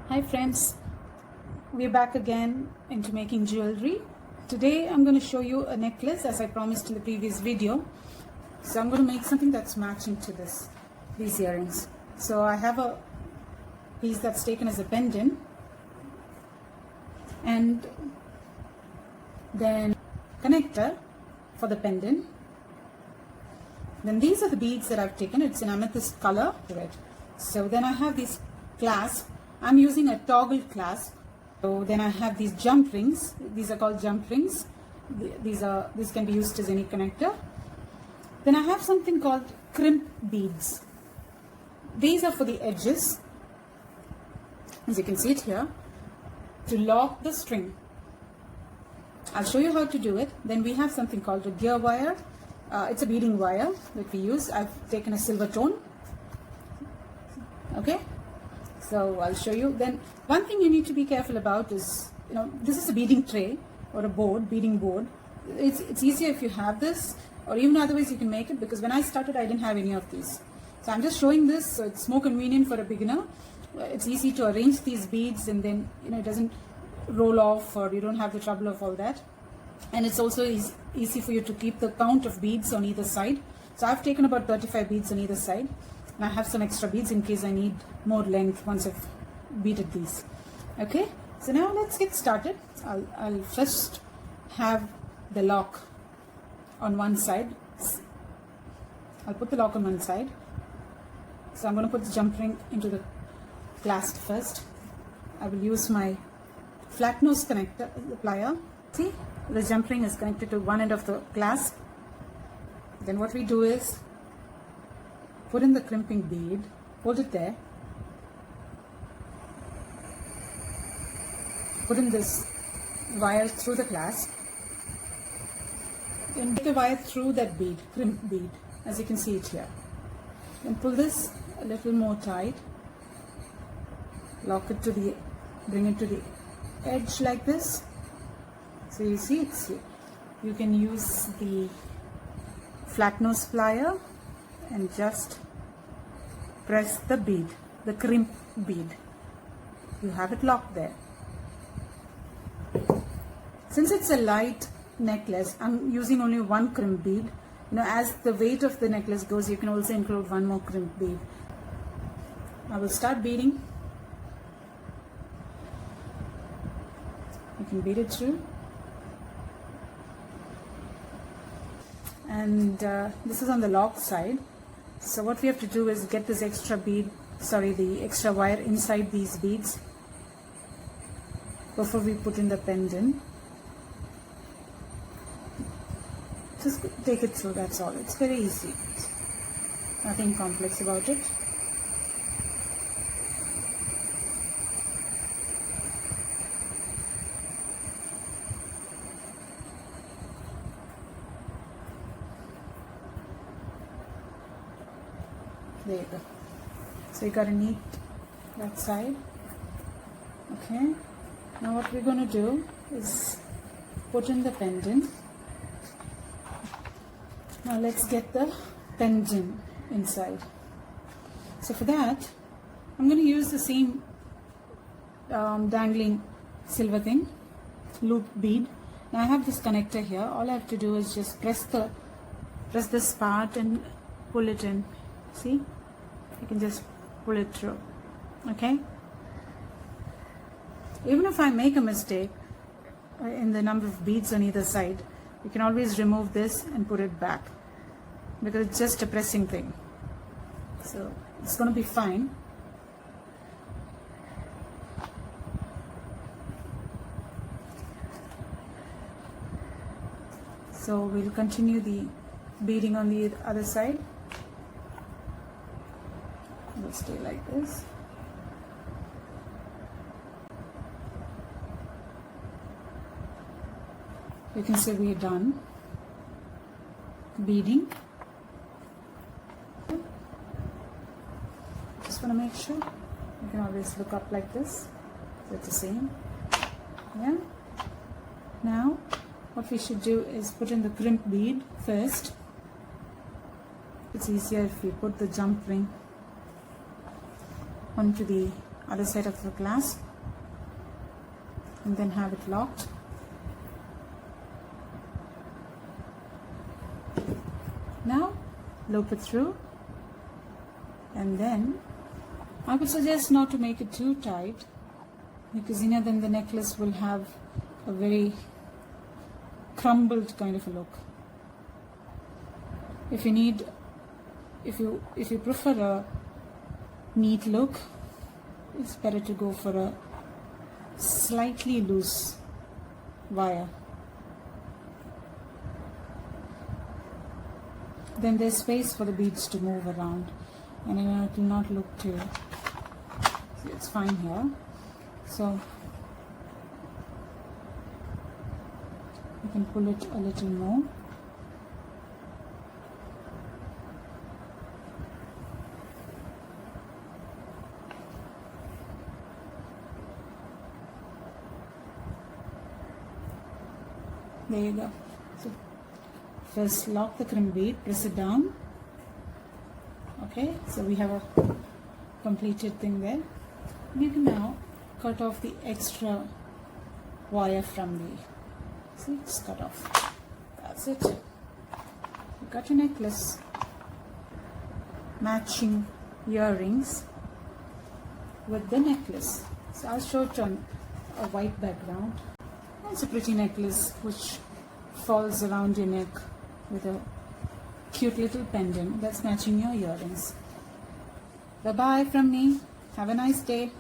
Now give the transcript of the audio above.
Hi friends, we're back again into making jewelry. Today I'm going to show you a necklace as I promised in the previous video. So I'm going to make something that's matching to these earrings. So I have a piece that's taken as a pendant and then connector for the pendant. Then these are the beads that I've taken. It's an amethyst color to it. So then I have these clasp. I'm using a toggle clasp. So then I have these jump rings. These are called jump rings. These can be used as any connector. Then I have something called crimp beads. These are for the edges, as you can see it here, to lock the string. I'll show you how to do it. Then we have something called a gear wire. It's a beading wire that we use. I've taken a silver tone. Okay. So I'll show you. Then one thing you need to be careful about is, this is a beading tray or a board, beading board. It's easier if you have this, or even otherwise you can make it, because when I started I didn't have any of these. So I'm just showing this, so it's more convenient for a beginner. It's easy to arrange these beads, and then it doesn't roll off, or you don't have the trouble of all that. And it's also easy for you to keep the count of beads on either side. So I've taken about 35 beads on either side. And I have some extra beads in case I need more length once I've beaded these. Okay, so now let's get started. I'll first have the lock on one side. I'll put the lock on one side. So I'm going to put the jump ring into the clasp first. I will use my flat nose connector, the plier. See, the jump ring is connected to one end of the clasp. Then what we do is put in the crimping bead, hold it there, put in this wire through the clasp, and take the wire through that bead, crimp bead, as you can see it here. Then pull this a little more tight, lock it bring it to the edge like this. So you see you can use the flat nose plier and just press the bead, the crimp bead. You have it locked there. Since it's a light necklace, I'm using only one crimp bead. As the weight of the necklace goes, you can also include one more crimp bead. I will start beading. You can bead it through. And this is on the lock side. So what we have to do is get this extra the extra wire inside these beads before we put in the pendant. Just take it through, that's all. It's very easy. Nothing complex about it. There you go. So you got to neat that side. Okay. Now what we're going to do is put in the pendant. Now let's get the pendant inside. So for that, I'm going to use the same dangling silver thing, loop bead. Now I have this connector here. All I have to do is just press this part and pull it in. See? You can just pull it through. Okay? Even if I make a mistake in the number of beads on either side, you can always remove this and put it back, because it's just a pressing thing. So it's going to be fine. So we'll continue the beading on the other side. Will stay like this. You can see we're done beading. Just want to make sure. You can always look up like this. So it's the same. Yeah. Now what we should do is put in the crimp bead first. It's easier if we put the jump ring onto the other side of the clasp, and then have it locked. Now loop it through, and then I would suggest not to make it too tight, because then the necklace will have a very crumbled kind of a look. If you prefer a neat look, it's better to go for a slightly loose wire. Then there's space for the beads to move around, and it will not look too. See, it's fine here. So you can pull it a little more. There you go. So first lock the crimp bead, press it down. Okay, so we have a completed thing there. You can now cut off the extra wire from the, see, it's cut off. That's it. You got your necklace. Matching earrings with the necklace. So I'll show it on a white background. It's a pretty necklace which falls around your neck with a cute little pendant that's matching your earrings. Bye bye from me. Have a nice day.